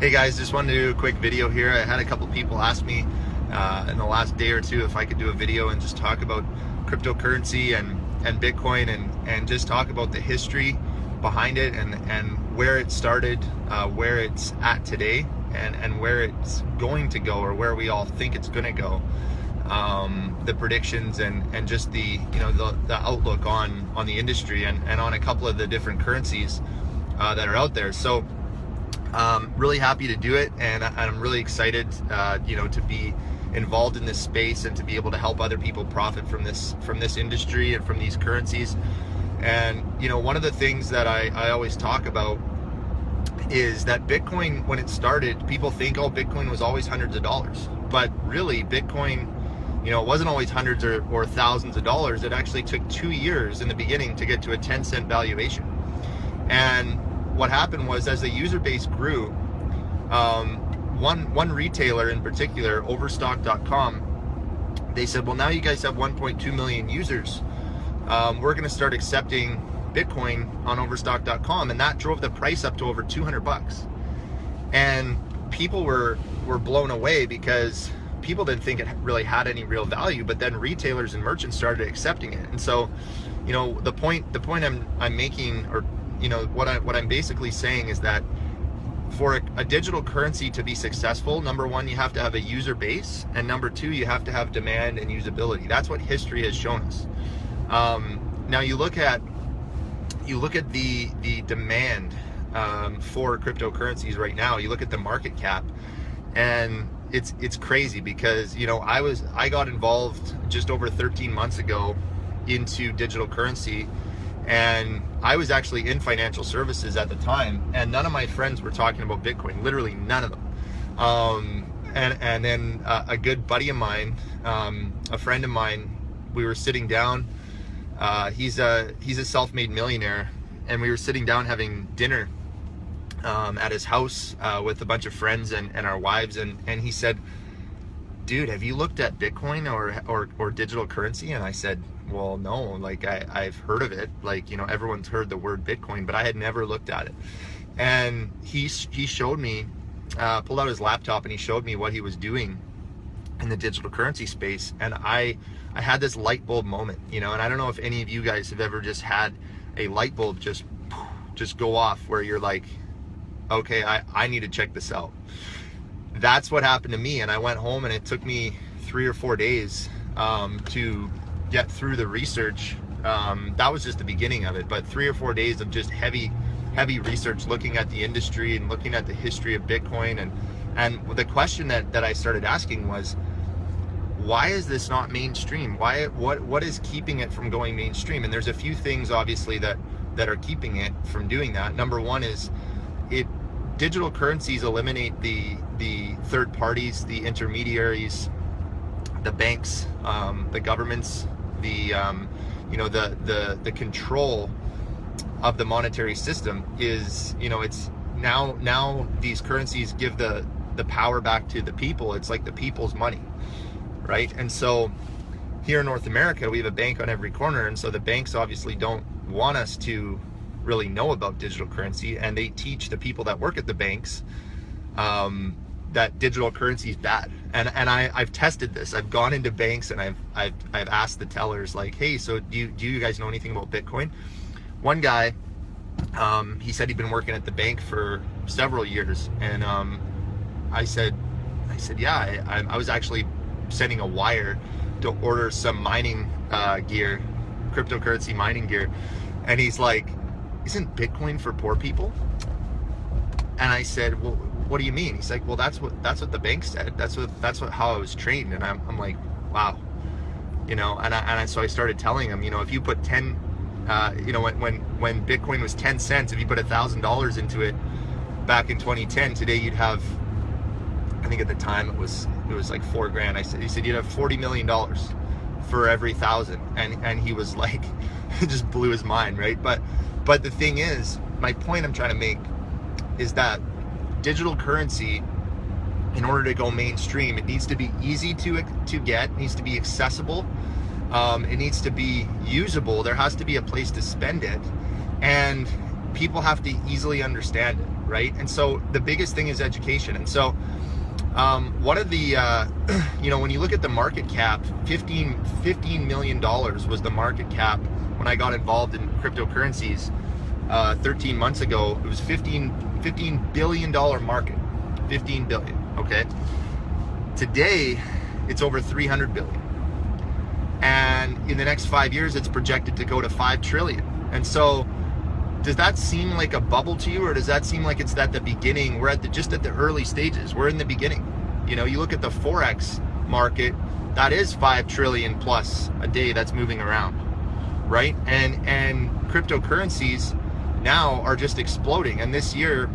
Hey guys, just wanted to do a quick video here. I had a couple people ask me in the last day or two if I could do a video and just talk about cryptocurrency and Bitcoin and just talk about the history behind it and where it started, where it's at today, and where it's going to go, or where we all think it's going to go. The predictions and just the the outlook on the industry and on a couple of the different currencies that are out there. So really happy to do it, and I'm really excited to be involved in this space and to be able to help other people profit from this industry and from these currencies. And one of the things that I always talk about is that Bitcoin, when it started, people think, oh, Bitcoin was always hundreds of dollars, but really Bitcoin, it wasn't always hundreds or thousands of dollars. It actually took 2 years in the beginning to get to a 10-cent valuation. And what happened was, as the user base grew, one retailer in particular, Overstock.com, they said, well, now you guys have 1.2 million users. We're going to start accepting Bitcoin on Overstock.com, and that drove the price up to over $200. And people were blown away because people didn't think it really had any real value, but then retailers and merchants started accepting it. And so, the point I'm making, or what I'm basically saying, is that for a digital currency to be successful, number one, you have to have a user base, and number two, you have to have demand and usability. That's what history has shown us. Now you look at the demand for cryptocurrencies right now. You look at the market cap, and it's crazy because I got involved just over 13 months ago into digital currency, and I was actually in financial services at the time, and none of my friends were talking about Bitcoin, literally none of them. And then a good buddy of mine, a friend of mine, we were sitting down. He's a self-made millionaire, and we were sitting down having dinner at his house with a bunch of friends and our wives, and he said, dude, have you looked at Bitcoin or digital currency? And I said, well, no, like I've heard of it, like everyone's heard the word Bitcoin, but I had never looked at it. And he showed me, pulled out his laptop, and he showed me what he was doing in the digital currency space, and I had this light bulb moment, and I don't know if any of you guys have ever just had a light bulb just go off, where you're like, okay, I need to check this out. That's what happened to me. And I went home, and it took me 3 or 4 days to get through the research. That was just the beginning of it, but 3 or 4 days of just heavy research, looking at the industry and looking at the history of Bitcoin. And the question that I started asking was, why is this not mainstream? What is keeping it from going mainstream? And there's a few things, obviously, that are keeping it from doing that. Number one is digital currencies eliminate the third parties, the intermediaries, the banks, the governments, the control of the monetary system. Is it's now these currencies give the power back to the people. It's like the people's money, right? And so here in North America, we have a bank on every corner, and so the banks obviously don't want us to really know about digital currency, and they teach the people that work at the banks that digital currency is bad. And I've tested this. I've gone into banks, and I've asked the tellers, like, hey, so do you guys know anything about Bitcoin? One guy, he said he'd been working at the bank for several years, and I said, yeah, I was actually sending a wire to order some mining gear, cryptocurrency mining gear. And he's like, isn't Bitcoin for poor people? And I said, well, what do you mean? He's like, well, that's what the bank said. That's how I was trained. And I'm like, wow, so I started telling him, if you put 10, when Bitcoin was 10 cents, if you put $1,000 into it back in 2010, today you'd have, I think at the time it was like $4,000. He said you'd have $40 million for every 1,000, and he was like, it just blew his mind, right? But the thing is, my point I'm trying to make is that digital currency, in order to go mainstream, it needs to be easy to get, it needs to be accessible, it needs to be usable. There has to be a place to spend it, and people have to easily understand it. right? And so the biggest thing is education. And so one of the, when you look at the market cap, $15 million was the market cap when I got involved in cryptocurrencies 13 months ago. It was $15 billion market, 15 billion, okay? Today, it's over 300 billion. And in the next 5 years, it's projected to go to 5 trillion. And so, does that seem like a bubble to you, or does that seem like it's at the beginning? We're just at the early stages. We're in the beginning. You know, you look at the Forex market, that is 5 trillion plus a day that's moving around, right? And cryptocurrencies now are just exploding. And this year,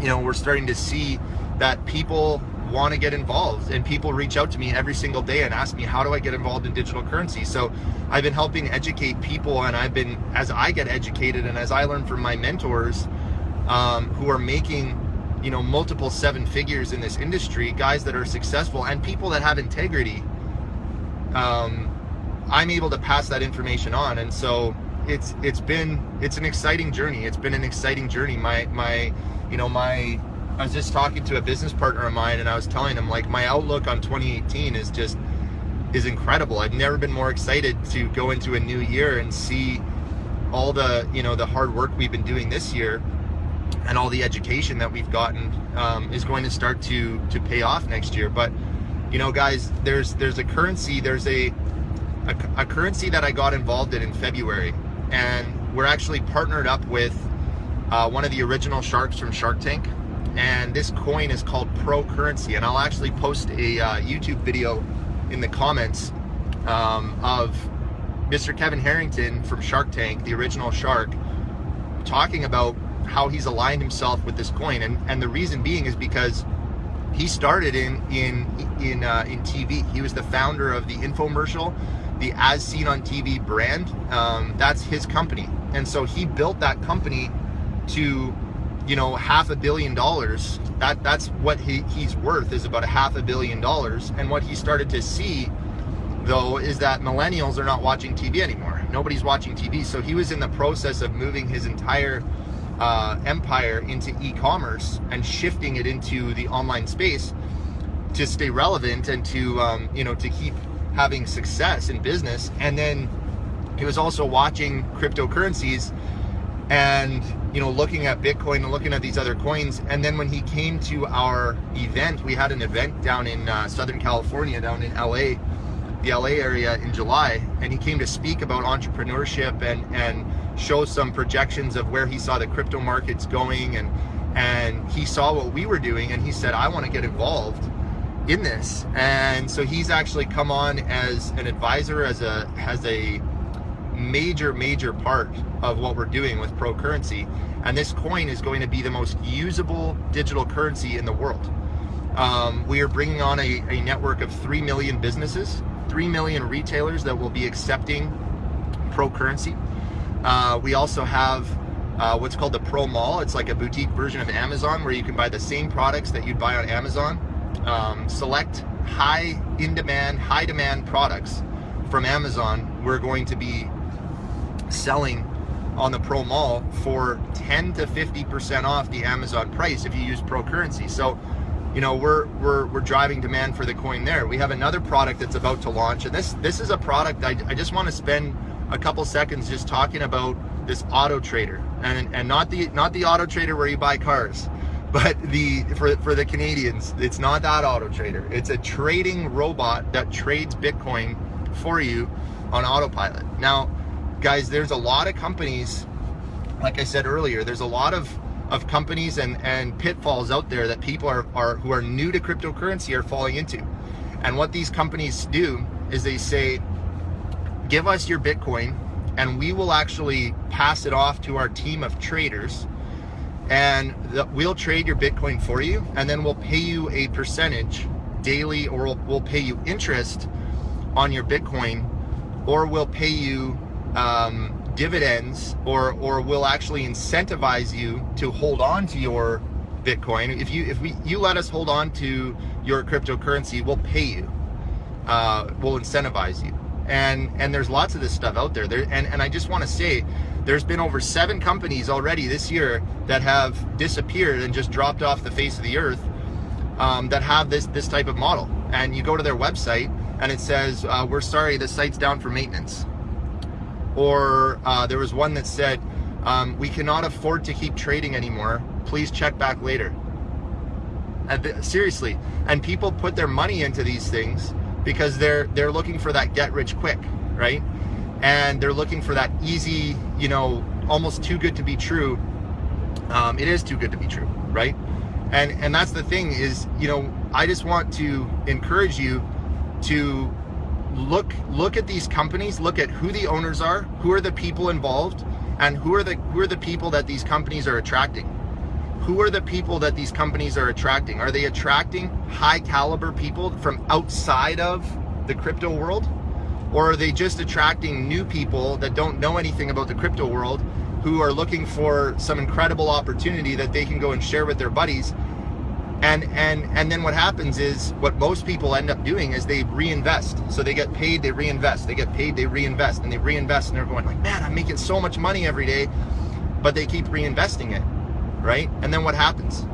we're starting to see that people want to get involved, and people reach out to me every single day and ask me, how do I get involved in digital currency? So I've been helping educate people, and as I get educated and as I learn from my mentors who are making multiple 7 figures in this industry, guys that are successful and people that have integrity, I'm able to pass that information on. And so it's an exciting journey. It's been an exciting journey. I was just talking to a business partner of mine, and I was telling him, like, my outlook on 2018 is incredible. I've never been more excited to go into a new year and see all the the hard work we've been doing this year, and all the education that we've gotten is going to start to pay off next year. But guys, there's a currency that I got involved in February, and we're actually partnered up with one of the original sharks from Shark Tank. And this coin is called Pro Currency, and I'll actually post a YouTube video in the comments of Mr. Kevin Harrington from Shark Tank, the original shark, talking about how he's aligned himself with this coin. And the reason being is because he started in TV. He was the founder of the infomercial, the As Seen on TV brand. That's his company, and so he built that company to $500 million. That's what he's worth, is about $500 million. And what he started to see, though, is that millennials are not watching TV anymore. Nobody's watching TV. So he was in the process of moving his entire empire into e-commerce and shifting it into the online space to stay relevant and to keep having success in business. And then he was also watching cryptocurrencies and looking at Bitcoin and looking at these other coins. And then when he came to our event, we had an event down in Southern California, down in LA, the LA area, in July, and he came to speak about entrepreneurship and show some projections of where he saw the crypto markets going, and he saw what we were doing, and he said, I want to get involved in this. And so he's actually come on as an advisor, as a major part of what we're doing with Pro Currency. And this coin is going to be the most usable digital currency in the world. We are bringing on a network of 3 million businesses, 3 million retailers that will be accepting Pro Currency. We also have what's called the Pro Mall. It's like a boutique version of Amazon, where you can buy the same products that you'd buy on Amazon. Select high demand products from Amazon we're going to be selling on the Pro Mall for 10 to 50% off the Amazon price if you use Pro Currency. So we're driving demand for the coin there. We have another product that's about to launch, and this is a product I just want to spend a couple seconds just talking about this Auto Trader, and not the Auto Trader where you buy cars, but for the Canadians, it's not that Auto Trader. It's a trading robot that trades Bitcoin for you on autopilot. Now, guys, there's a lot of companies, like I said earlier, there's a lot of companies and pitfalls out there that people who are new to cryptocurrency are falling into. And what these companies do is they say, give us your Bitcoin and we will actually pass it off to our team of traders, and we'll trade your Bitcoin for you, and then we'll pay you a percentage daily, or we'll pay you interest on your Bitcoin, or we'll pay you dividends, or we'll actually incentivize you to hold on to your Bitcoin. If you let us hold on to your cryptocurrency, we'll pay you. We'll incentivize you. And there's lots of this stuff out there. And I just want to say There's been over 7 companies already this year that have disappeared and just dropped off the face of the earth, that have this type of model. And you go to their website and it says, we're sorry, the site's down for maintenance. Or there was one that said, we cannot afford to keep trading anymore. Please check back later. Seriously. And people put their money into these things because they're looking for that get rich quick, right? And they're looking for that easy, you know, almost too good to be true. It is too good to be true, right? And that's the thing is, you know, I just want to encourage you to look at these companies, look at who the owners are, who are the people involved, and who are the people that these companies are attracting. Who are the people that these companies are attracting? Are they attracting high caliber people from outside of the crypto world? Or are they just attracting new people that don't know anything about the crypto world, who are looking for some incredible opportunity that they can go and share with their buddies? And then what happens is, what most people end up doing is they reinvest. So they get paid, they reinvest, they get paid, they reinvest, and they reinvest, and they're going like, man, I'm making so much money every day, but they keep reinvesting it, right? And then what happens?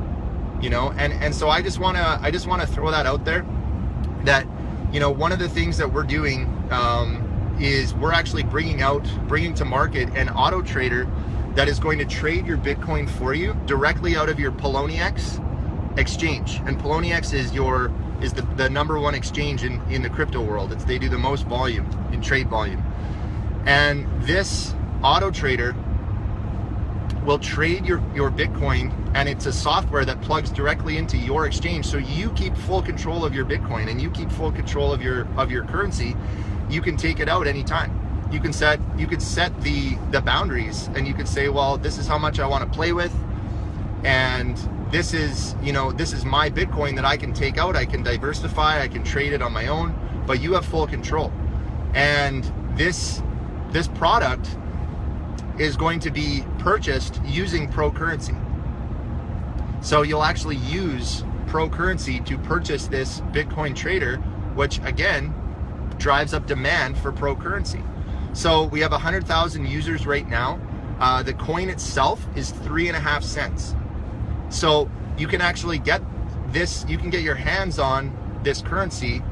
You know, and so I just wanna throw that out there, that, you know, one of the things that we're doing is we're actually bringing to market an auto trader that is going to trade your Bitcoin for you directly out of your Poloniex exchange. And Poloniex is the number one exchange in the crypto world. They do the most volume in trade volume. And this auto trader will trade your Bitcoin, and it's a software that plugs directly into your exchange, so you keep full control of your Bitcoin and you keep full control of your currency. You can take it out anytime. You could set the boundaries, and you could say, well, this is how much I want to play with, and this is my Bitcoin that I can take out, I can diversify, I can trade it on my own, but you have full control. And this product is going to be purchased using Pro Currency. So you'll actually use Pro Currency to purchase this Bitcoin trader, which again drives up demand for Pro Currency. So we have 100,000 users right now. The coin itself is 3.5 cents. So you can actually get this, you can get your hands on this currency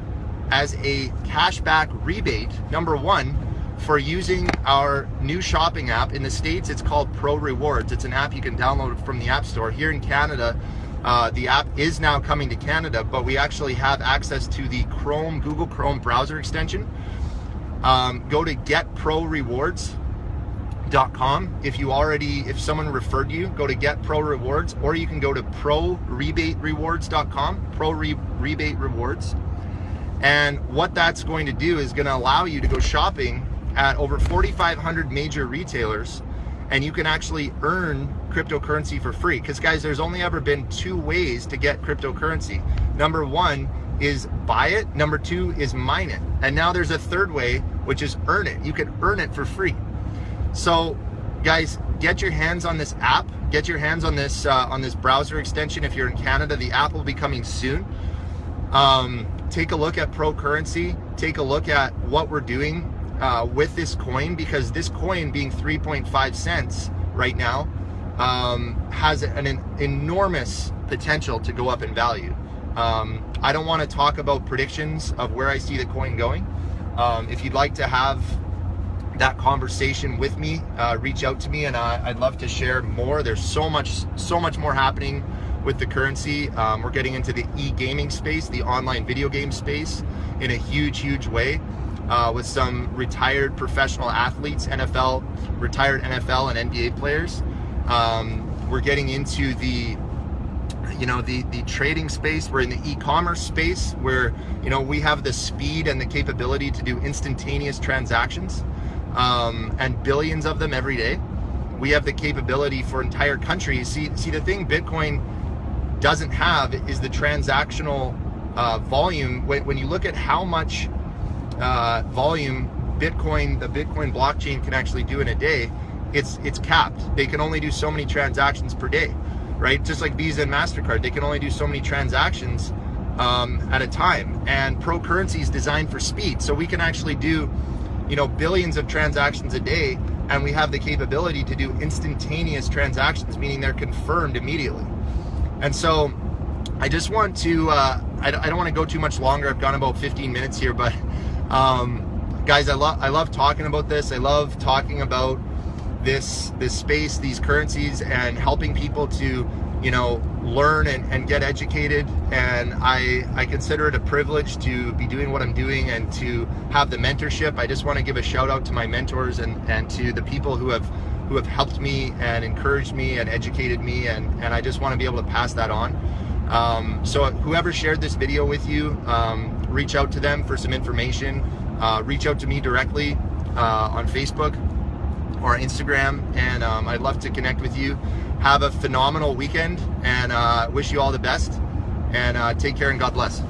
as a cashback rebate, number one, for using our new shopping app. In the States, it's called Pro Rewards. It's an app you can download from the App Store. Here in Canada, the app is now coming to Canada, but we actually have access to the Google Chrome browser extension. Go to getprorewards.com. If someone referred you, go to Get Pro Rewards, or you can go to prorebaterewards.com, Pro Rebate Rewards. And what that's going to do is going to allow you to go shopping at over 4,500 major retailers, and you can actually earn cryptocurrency for free. Because guys, there's only ever been 2 ways to get cryptocurrency. Number 1 is buy it, number 2 is mine it, and now there's a third way, which is earn it. You can earn it for free. So guys, get your hands on this app, get your hands on this browser extension. If you're in Canada, the app will be coming soon. Take a look at Pro Currency, take a look at what we're doing with this coin, because this coin being 3.5 cents right now has an enormous potential to go up in value. I don't want to talk about predictions of where I see the coin going. If you'd like to have that conversation with me, reach out to me, and I'd love to share more. There's so much more happening with the currency. We're getting into the e-gaming space, the online video game space, in a huge way, with some retired professional athletes, retired NFL and NBA players. We're getting into the trading space. We're in the e-commerce space, where we have the speed and the capability to do instantaneous transactions, and billions of them every day. We have the capability for entire countries. See, the thing Bitcoin doesn't have is the transactional volume. When you look at how much volume the Bitcoin blockchain can actually do in a day, it's capped. They can only do so many transactions per day, right? Just like Visa and MasterCard, they can only do so many transactions at a time. And Pro Currency is designed for speed, so we can actually do billions of transactions a day and we have the capability to do instantaneous transactions, meaning they're confirmed immediately. And so I just want to, I don't want to go too much longer. I've gone about 15 minutes here, but guys, I love talking about this. I love talking about this space, these currencies, and helping people to, you know, learn and get educated. And I consider it a privilege to be doing what I'm doing and to have the mentorship. I just want to give a shout out to my mentors and to the people who have helped me and encouraged me and educated me, and I just want to be able to pass that on. So whoever shared this video with you, reach out to them for some information. Reach out to me directly on Facebook or Instagram, and I'd love to connect with you. Have a phenomenal weekend, and wish you all the best, and take care and God bless.